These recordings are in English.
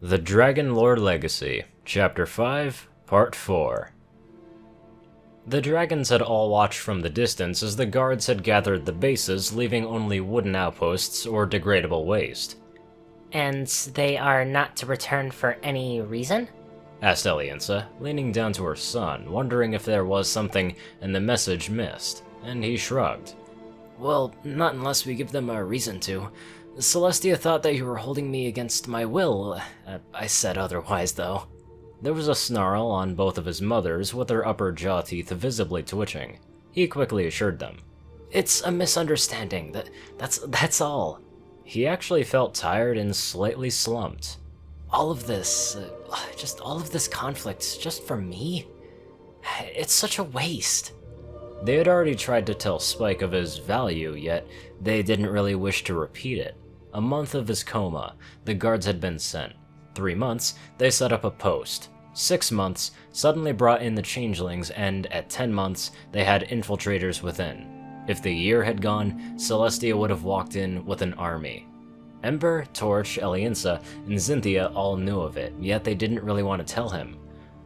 The Dragon Lore Legacy, Chapter 5, Part 4. The dragons had all watched from the distance as the guards had gathered the bases, leaving only wooden outposts or degradable waste. And they are not to return for any reason? Asked Eliansa, leaning down to her son, wondering if there was something in the message missed, and he shrugged. Well, not unless we give them a reason to. Celestia thought that you were holding me against my will. I said otherwise, though. There was a snarl on both of his mothers, with her upper jaw teeth visibly twitching. He quickly assured them. It's a misunderstanding. That's all. He actually felt tired and slightly slumped. All of this conflict, just for me? It's such a waste. They had already tried to tell Spike of his value, yet they didn't really wish to repeat it. A month of his coma, the guards had been sent. 3 months, they set up a post. 6 months, suddenly brought in the changelings, and at 10 months, they had infiltrators within. If the year had gone, Celestia would have walked in with an army. Ember, Torch, Eliansa, and Cynthia all knew of it, yet they didn't really want to tell him.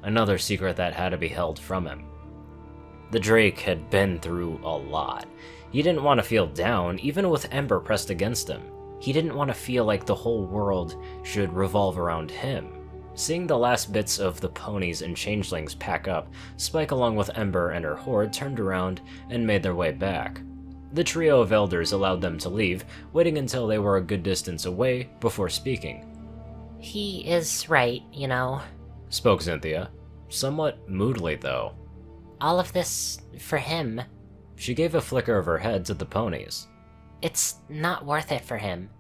Another secret that had to be held from him. The Drake had been through a lot. He didn't want to feel down, even with Ember pressed against him. He didn't want to feel like the whole world should revolve around him. Seeing the last bits of the ponies and changelings pack up, Spike along with Ember and her horde turned around and made their way back. The trio of elders allowed them to leave, waiting until they were a good distance away before speaking. He is right, you know. Spoke Cynthia, somewhat moodily though. All of this for him. She gave a flicker of her head to the ponies. It's not worth it for him.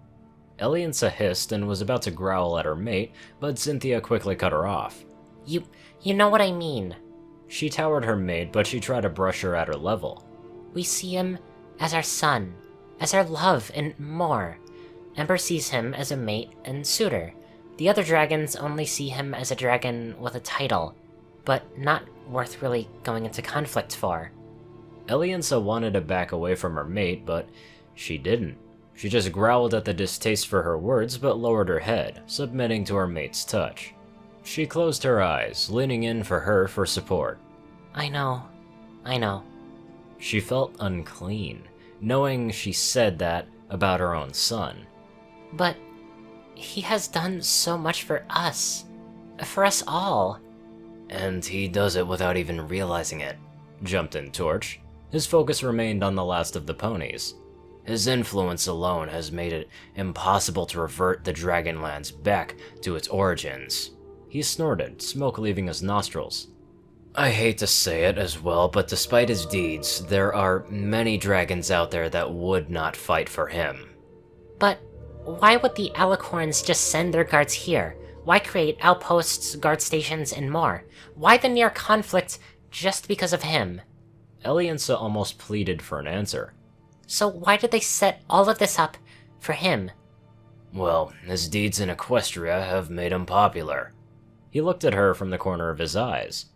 Eliansa hissed and was about to growl at her mate, but Cynthia quickly cut her off. You know what I mean. She towered her mate, but she tried to brush her at her level. We see him as our son, as our love, and more. Ember sees him as a mate and suitor. The other dragons only see him as a dragon with a title, but not worth really going into conflict for. Eliansa wanted to back away from her mate, but she didn't. She just growled at the distaste for her words, but lowered her head, submitting to her mate's touch. She closed her eyes, leaning in for her for support. I know. She felt unclean, knowing she said that about her own son. But he has done so much for us all. And he does it without even realizing it. Jumped in Torch. His focus remained on the last of the ponies. His influence alone has made it impossible to revert the Dragonlands back to its origins. He snorted, smoke leaving his nostrils. I hate to say it as well, but despite his deeds, there are many dragons out there that would not fight for him. But why would the Alicorns just send their guards here? Why create outposts, guard stations, and more? Why the near conflict just because of him? Eliansa almost pleaded for an answer. So why did they set all of this up for him? Well, his deeds in Equestria have made him popular. He looked at her from the corner of his eyes.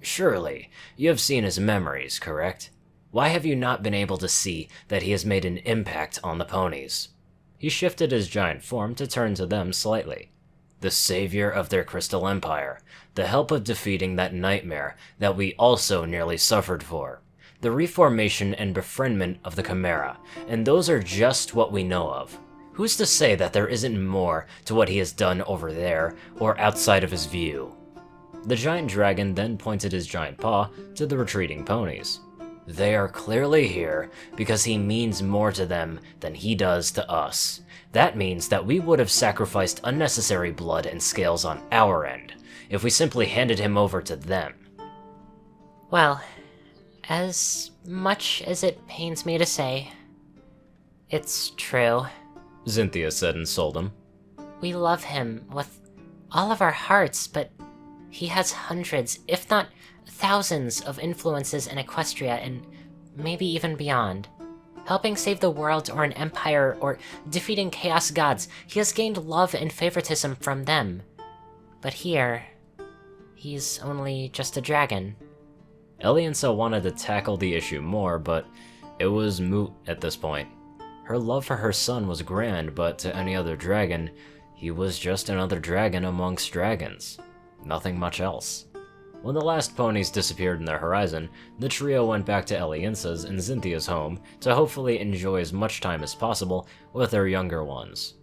Surely, you have seen his memories, correct? Why have you not been able to see that he has made an impact on the ponies? He shifted his giant form to turn to them slightly. The savior of their Crystal Empire, the help of defeating that nightmare that we also nearly suffered for, the reformation and befriendment of the Chimera, and those are just what we know of. Who's to say that there isn't more to what he has done over there, or outside of his view? The giant dragon then pointed his giant paw to the retreating ponies. They are clearly here because he means more to them than he does to us. That means that we would have sacrificed unnecessary blood and scales on our end, if we simply handed him over to them. Well, as much as it pains me to say, it's true. Cynthia said and sold him. We love him with all of our hearts, but he has hundreds, if not thousands, of influences in Equestria and maybe even beyond. Helping save the world or an empire or defeating chaos gods, he has gained love and favoritism from them. But here, he's only just a dragon. Eliansa wanted to tackle the issue more, but it was moot at this point. Her love for her son was grand, but to any other dragon, He was just another dragon amongst dragons. Nothing much else. When the last ponies disappeared in the horizon, the trio went back to Eliansa's and Cynthia's home to hopefully enjoy as much time as possible with their younger ones.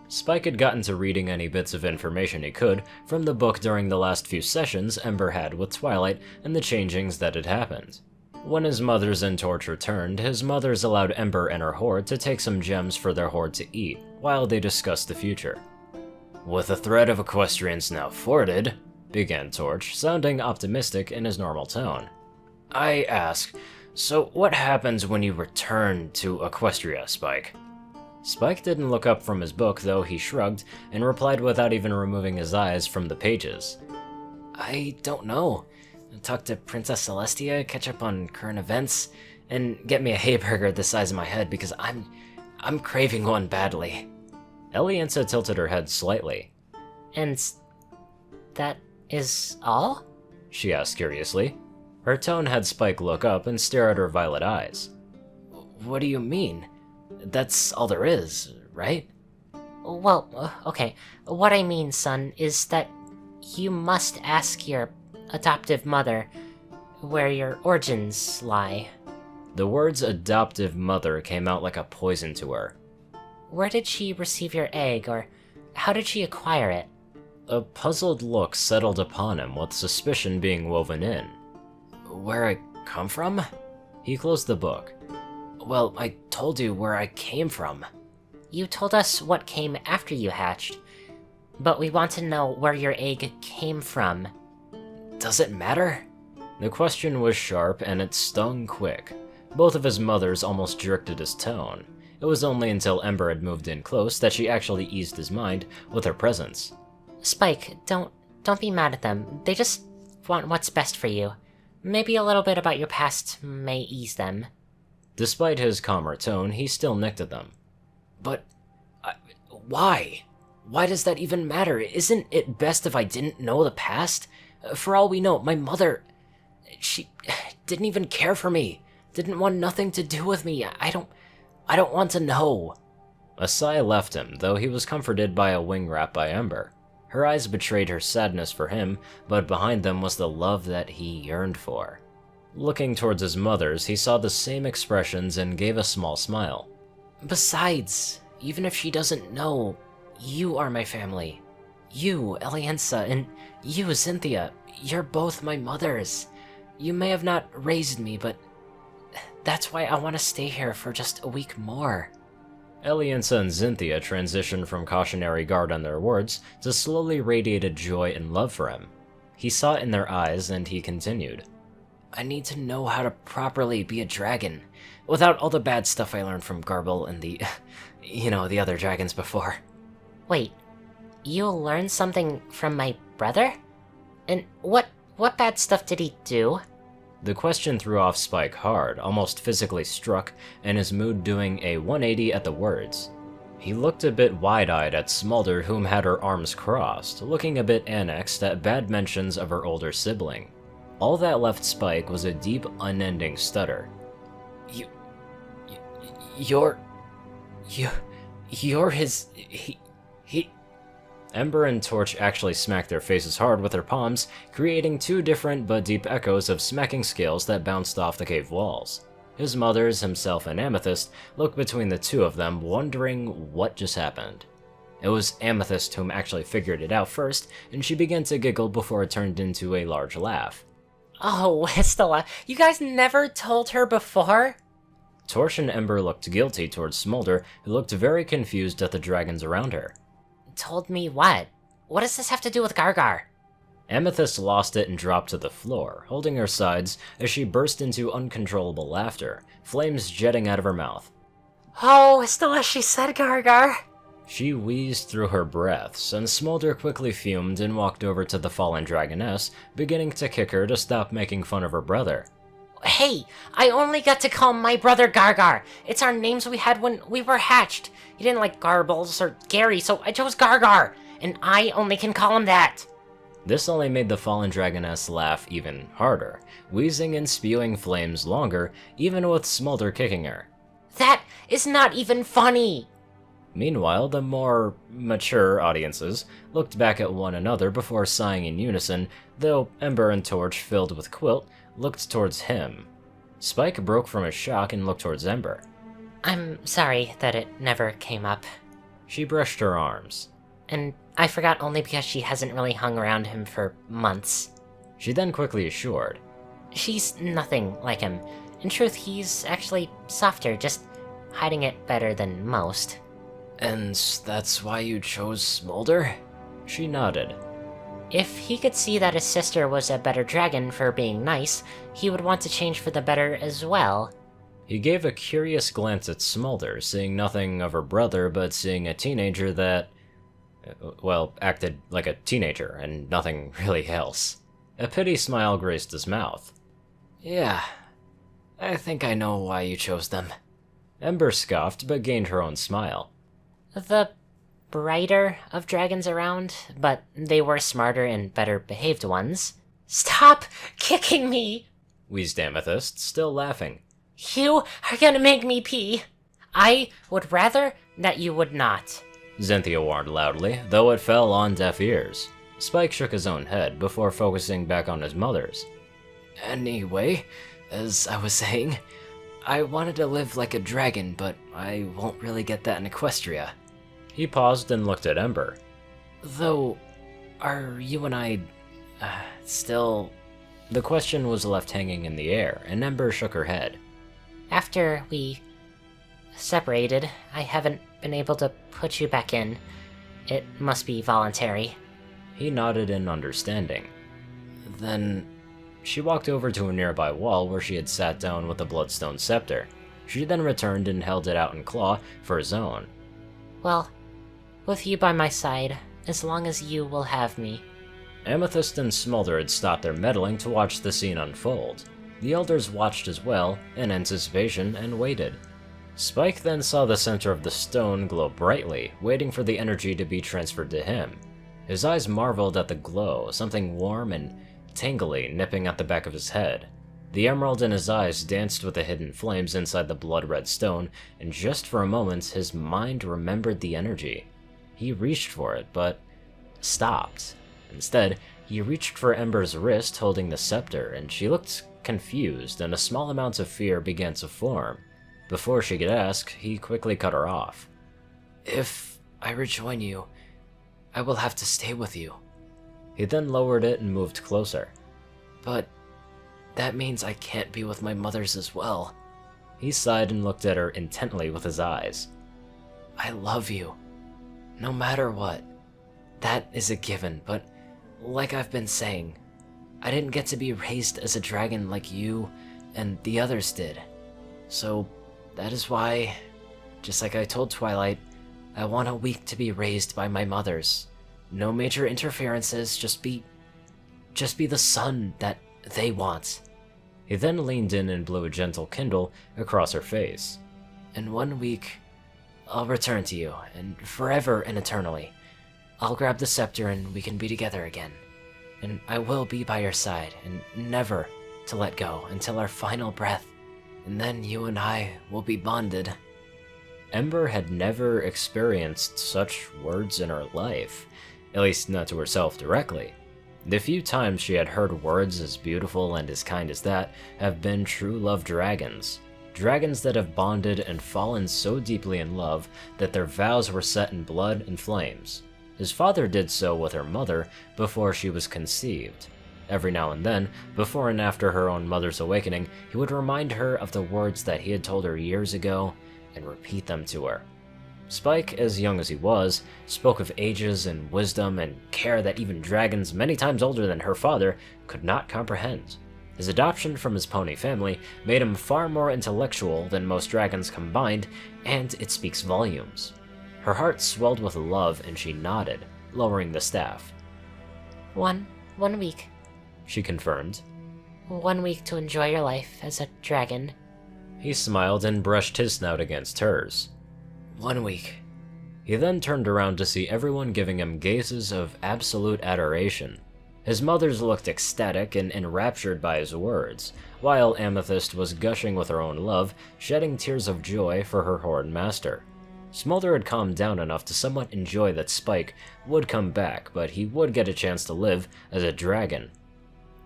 Spike had gotten to reading any bits of information he could from the book during the last few sessions Ember had with Twilight and the changings that had happened. When his mothers and Torch returned, his mothers allowed Ember and her horde to take some gems for their horde to eat, while they discussed the future. "With the threat of Equestrians now thwarted," began Torch, sounding optimistic in his normal tone, "I ask, so what happens when you return to Equestria, Spike?" Spike didn't look up from his book, though he shrugged and replied without even removing his eyes from the pages. "I don't know. Talk to Princess Celestia, catch up on current events, and get me a hayburger the size of my head because I'm craving one badly." Eliansa tilted her head slightly. And that is all? She asked curiously. Her tone had Spike look up and stare at her violet eyes. "What do you mean? That's all there is, right?" Well, okay. What I mean, son, is that you must ask your adoptive mother where your origins lie. The words adoptive mother came out like a poison to her. Where did she receive your egg, or how did she acquire it? A puzzled look settled upon him, with suspicion being woven in. "Where I come from?" He closed the book. "Well, I told you where I came from." You told us what came after you hatched, but we want to know where your egg came from. "Does it matter?" The question was sharp, and it stung quick. Both of his mothers almost jerked at his tone. It was only until Ember had moved in close that she actually eased his mind with her presence. Spike, don't be mad at them. They just want what's best for you. Maybe a little bit about your past may ease them. Despite his calmer tone, he still nicked at them. "But why? Why does that even matter? Isn't it best if I didn't know the past? For all we know, my mother, she didn't even care for me, didn't want nothing to do with me. I don't want to know." A sigh left him, though he was comforted by a wing wrap by Ember. Her eyes betrayed her sadness for him, but behind them was the love that he yearned for. Looking towards his mothers, he saw the same expressions and gave a small smile. "Besides, even if she doesn't know, you are my family. You, Eliansa, and you, Cynthia, you're both my mothers. You may have not raised me, but that's why I want to stay here for just a week more." Eliansa and Cynthia transitioned from cautionary guard on their words to slowly radiated joy and love for him. He saw it in their eyes, and he continued. "I need to know how to properly be a dragon, without all the bad stuff I learned from Garble and the other dragons before." Wait, you learned something from my brother? And what bad stuff did he do? The question threw off Spike hard, almost physically struck, and his mood doing a 180 at the words. He looked a bit wide-eyed at Smolder, whom had her arms crossed, looking a bit annexed at bad mentions of her older sibling. All that left Spike was a deep, unending stutter. You're his... he... Ember and Torch actually smacked their faces hard with their palms, creating two different but deep echoes of smacking scales that bounced off the cave walls. His mothers, himself, and Amethyst looked between the two of them, wondering what just happened. It was Amethyst whom actually figured it out first, and she began to giggle before it turned into a large laugh. "Oh, Estella, you guys never told her before?" Torch and Ember looked guilty towards Smolder, who looked very confused at the dragons around her. Told me what? What does this have to do with Gargar? Amethyst lost it and dropped to the floor, holding her sides as she burst into uncontrollable laughter, flames jetting out of her mouth. "Oh, Estella, she said Gargar!" She wheezed through her breaths, and Smolder quickly fumed and walked over to the fallen dragoness, beginning to kick her to stop making fun of her brother. "Hey, I only got to call my brother Gargar. It's our names we had when we were hatched. He didn't like Garbles or Gary, so I chose Gargar, and I only can call him that." This only made the fallen dragoness laugh even harder, wheezing and spewing flames longer, even with Smolder kicking her. "That is not even funny!" Meanwhile, the more mature audiences looked back at one another before sighing in unison, though Ember and Torch, filled with Quilt, looked towards him. Spike broke from his shock and looked towards Ember. I'm sorry that it never came up. She brushed her arms. And I forgot only because she hasn't really hung around him for months. She then quickly assured. She's nothing like him. In truth, he's actually softer, just hiding it better than most. And that's why you chose Smolder? She nodded. If he could see that his sister was a better dragon for being nice, he would want to change for the better as well. He gave a curious glance at Smolder, seeing nothing of her brother but seeing a teenager that, well, acted like a teenager and nothing really else. A pity smile graced his mouth. Yeah, I think I know why you chose them. Ember scoffed but gained her own smile. The brighter of dragons around, but they were smarter and better behaved ones. Stop kicking me! Wheezed Amethyst, still laughing. You are gonna make me pee. I would rather that you would not. Zenthia warned loudly, though it fell on deaf ears. Spike shook his own head before focusing back on his mother's. Anyway, as I was saying, I wanted to live like a dragon, but I won't really get that in Equestria. He paused and looked at Ember. Though, are you and I, still... The question was left hanging in the air, and Ember shook her head. After we separated, I haven't been able to put you back in. It must be voluntary. He nodded in understanding. Then... She walked over to a nearby wall where she had sat down with the Bloodstone Scepter. She then returned and held it out in claw for his own. Well, with you by my side, as long as you will have me. Amethyst and Smolder had stopped their meddling to watch the scene unfold. The elders watched as well, in anticipation, and waited. Spike then saw the center of the stone glow brightly, waiting for the energy to be transferred to him. His eyes marveled at the glow, something warm and tingly nipping at the back of his head. The emerald in his eyes danced with the hidden flames inside the blood-red stone, and just for a moment his mind remembered the energy. He reached for it, but stopped. Instead, he reached for Ember's wrist holding the scepter, and she looked confused, and a small amount of fear began to form. Before she could ask, he quickly cut her off. If I rejoin you, I will have to stay with you. He then lowered it and moved closer. But that means I can't be with my mothers as well. He sighed and looked at her intently with his eyes. I love you, no matter what. That is a given, but like I've been saying, I didn't get to be raised as a dragon like you and the others did. So that is why, just like I told Twilight, I want a week to be raised by my mothers. No major interferences, just be the son that they want. He then leaned in and blew a gentle kindle across her face. In 1 week, I'll return to you, and forever and eternally. I'll grab the scepter and we can be together again. And I will be by your side, and never to let go until our final breath. And then you and I will be bonded. Ember had never experienced such words in her life, at least not to herself directly. The few times she had heard words as beautiful and as kind as that have been true love dragons. Dragons that have bonded and fallen so deeply in love that their vows were set in blood and flames. His father did so with her mother before she was conceived. Every now and then, before and after her own mother's awakening, he would remind her of the words that he had told her years ago and repeat them to her. Spike, as young as he was, spoke of ages and wisdom and care that even dragons many times older than her father could not comprehend. His adoption from his pony family made him far more intellectual than most dragons combined, and it speaks volumes. Her heart swelled with love and she nodded, lowering the staff. One week, she confirmed. 1 week to enjoy your life as a dragon. He smiled and brushed his snout against hers. 1 week. He then turned around to see everyone giving him gazes of absolute adoration. His mothers looked ecstatic and enraptured by his words, while Amethyst was gushing with her own love, shedding tears of joy for her horned master. Smolder had calmed down enough to somewhat enjoy that Spike would come back, but he would get a chance to live as a dragon.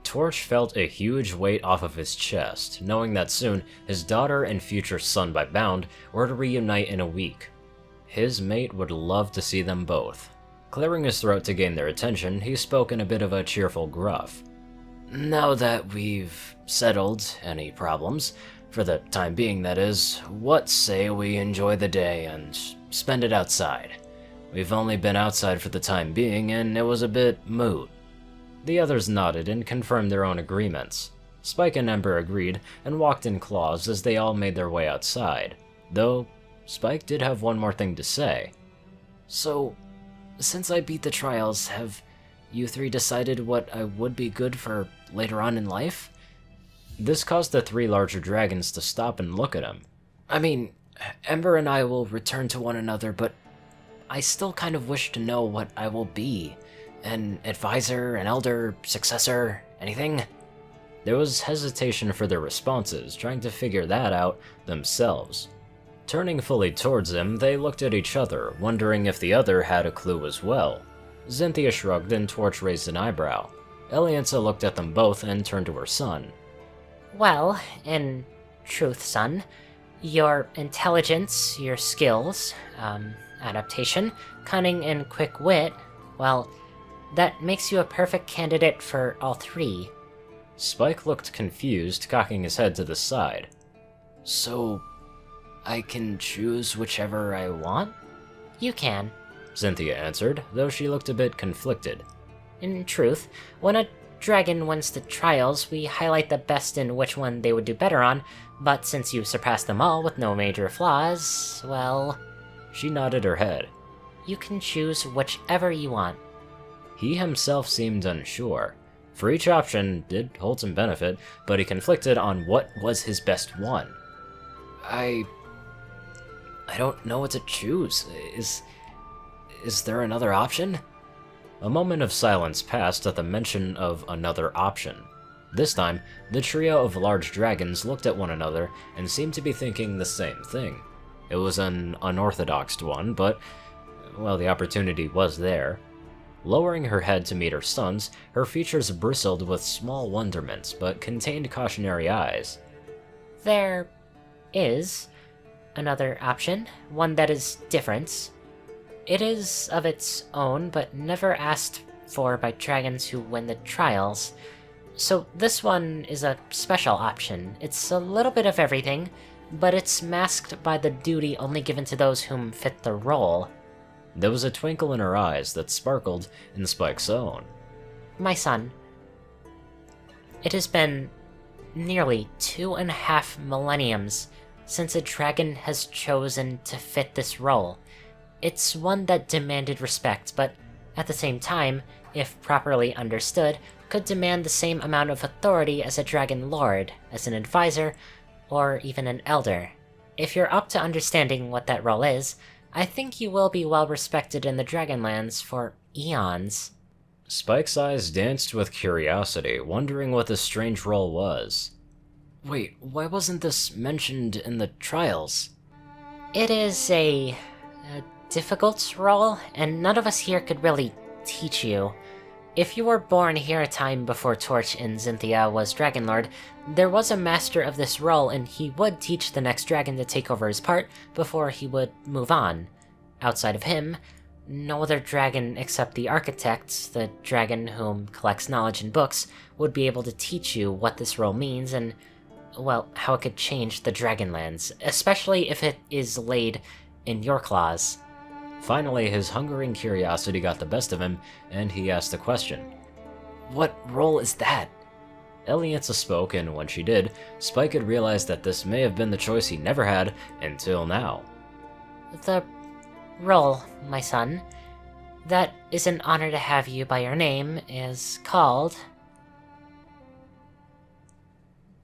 Torch felt a huge weight off of his chest, knowing that soon his daughter and future son by Bound were to reunite in a week. His mate would love to see them both. Clearing his throat to gain their attention, he spoke in a bit of a cheerful gruff. Now that we've settled any problems, for the time being that is, what say we enjoy the day and spend it outside? We've only been outside for the time being, and it was a bit moot. The others nodded and confirmed their own agreements. Spike and Ember agreed and walked in claws as they all made their way outside, though Spike did have one more thing to say. So, since I beat the trials, have you three decided what I would be good for later on in life? This caused the three larger dragons to stop and look at him. I mean, Ember and I will return to one another, but I still kind of wish to know what I will be. An advisor, an elder, successor, anything? There was hesitation for their responses, trying to figure that out themselves. Turning fully towards him, they looked at each other, wondering if the other had a clue as well. Xynthia shrugged and Torch raised an eyebrow. Elianza looked at them both and turned to her son. Well, in truth, son, your intelligence, your skills, adaptation, cunning, and quick wit, well, that makes you a perfect candidate for all three. Spike looked confused, cocking his head to the side. So, I can choose whichever I want? You can. Xynthia answered, though she looked a bit conflicted. In truth, when a dragon wins the trials, we highlight the best in which one they would do better on, but since you surpassed them all with no major flaws, well... She nodded her head. You can choose whichever you want. He himself seemed unsure. For each option did hold some benefit, but he conflicted on what was his best one. I don't know what to choose. Is there another option? A moment of silence passed at the mention of another option. This time, the trio of large dragons looked at one another and seemed to be thinking the same thing. It was an unorthodox one, but, well, the opportunity was there. Lowering her head to meet her son's, her features bristled with small wonderments, but contained cautionary eyes. There is another option, one that is different. It is of its own, but never asked for by dragons who win the trials. So this one is a special option. It's a little bit of everything, but it's masked by the duty only given to those whom fit the role. There was a twinkle in her eyes that sparkled in Spike's own. My son, it has been nearly 2.5 millenniums since a dragon has chosen to fit this role. It's one that demanded respect, but at the same time, if properly understood, could demand the same amount of authority as a dragon lord, as an advisor, or even an elder. If you're up to understanding what that role is, I think you will be well respected in the Dragonlands for eons. Spike's eyes danced with curiosity, wondering what this strange role was. Wait, why wasn't this mentioned in the trials? It is a difficult role, and none of us here could really teach you. If you were born here a time before Torch and Xynthia was Dragonlord, there was a master of this role, and he would teach the next dragon to take over his part before he would move on. Outside of him, no other dragon except the Architect, the dragon whom collects knowledge in books, would be able to teach you what this role means and, well, how it could change the Dragonlands, especially if it is laid in your claws. Finally, his hungering curiosity got the best of him, and he asked a question. What role is that? Elianza spoke, and when she did, Spike had realized that this may have been the choice he never had until now. The role, my son, that is an honor to have you by your name, is called